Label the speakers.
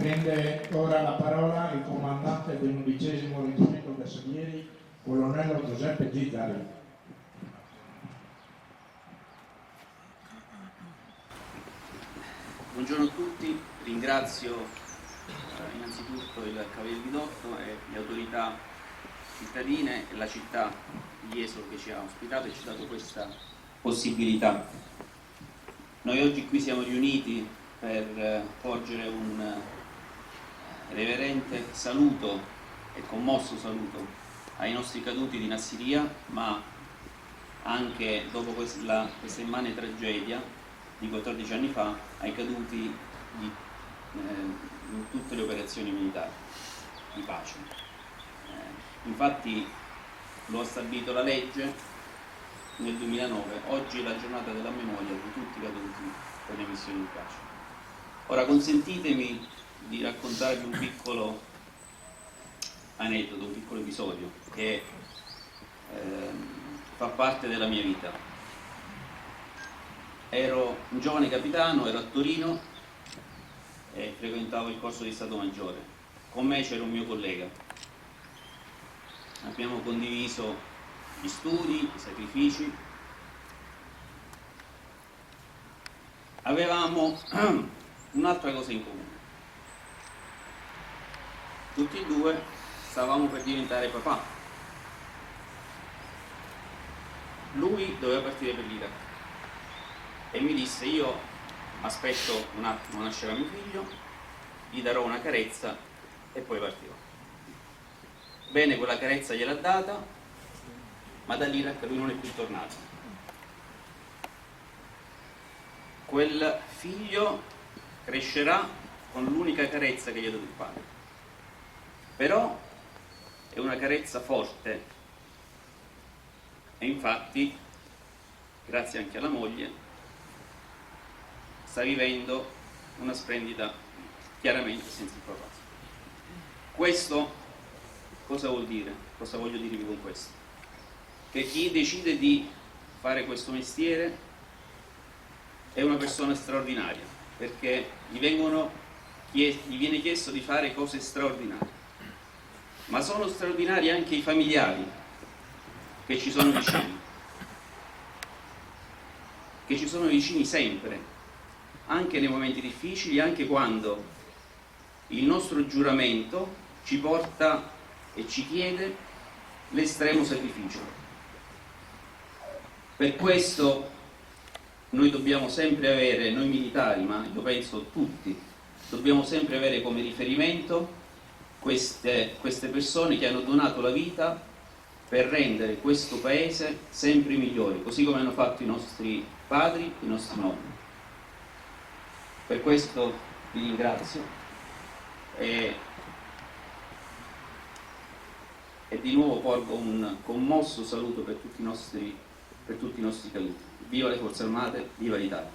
Speaker 1: Prende ora la parola il comandante del 11° Reggimento Bersaglieri, colonnello Giuseppe Gizzari.
Speaker 2: Buongiorno a tutti, ringrazio innanzitutto il Cavaliere Vidotto e le autorità cittadine e la città di Jesolo che ci ha ospitato e ci ha dato questa possibilità. Noi oggi qui siamo riuniti per porgere un reverente saluto e commosso saluto ai nostri caduti di Nassiriya, ma anche dopo questa immane tragedia di 14 anni fa ai caduti in tutte le operazioni militari di pace. Infatti lo ha stabilito la legge nel 2009, oggi è la giornata della memoria di tutti i caduti per le missioni di pace. Ora consentitemi di raccontarvi un piccolo aneddoto, un piccolo episodio che fa parte della mia vita. Ero un giovane capitano, ero a Torino e frequentavo il corso di Stato Maggiore. Con me c'era un mio collega. Abbiamo condiviso gli studi, i sacrifici. Avevamo un'altra cosa in comune. Tutti e due stavamo per diventare papà. Lui doveva partire per l'Iraq e mi disse: io aspetto un attimo, nascerà mio figlio, gli darò una carezza e poi partirò. Bene, quella carezza gliel'ha data, ma dall'Iraq lui non è più tornato. Quel figlio crescerà con l'unica carezza che gli ha dato il padre, però è una carezza forte e infatti, grazie anche alla moglie, sta vivendo una splendida, chiaramente senza il papà. Questo cosa vuol dire? Cosa voglio dirvi con questo? Che chi decide di fare questo mestiere è una persona straordinaria, perché gli viene chiesto di fare cose straordinarie, ma sono straordinari anche i familiari che ci sono vicini sempre, anche nei momenti difficili, anche quando il nostro giuramento ci porta e ci chiede l'estremo sacrificio. Per questo noi dobbiamo sempre avere, noi militari, ma io penso tutti, dobbiamo sempre avere come riferimento queste persone che hanno donato la vita per rendere questo paese sempre migliore, così come hanno fatto i nostri padri, i nostri nonni. Per questo vi ringrazio e di nuovo porgo un commosso saluto per tutti i nostri caduti. Viva le Forze Armate, viva l'Italia!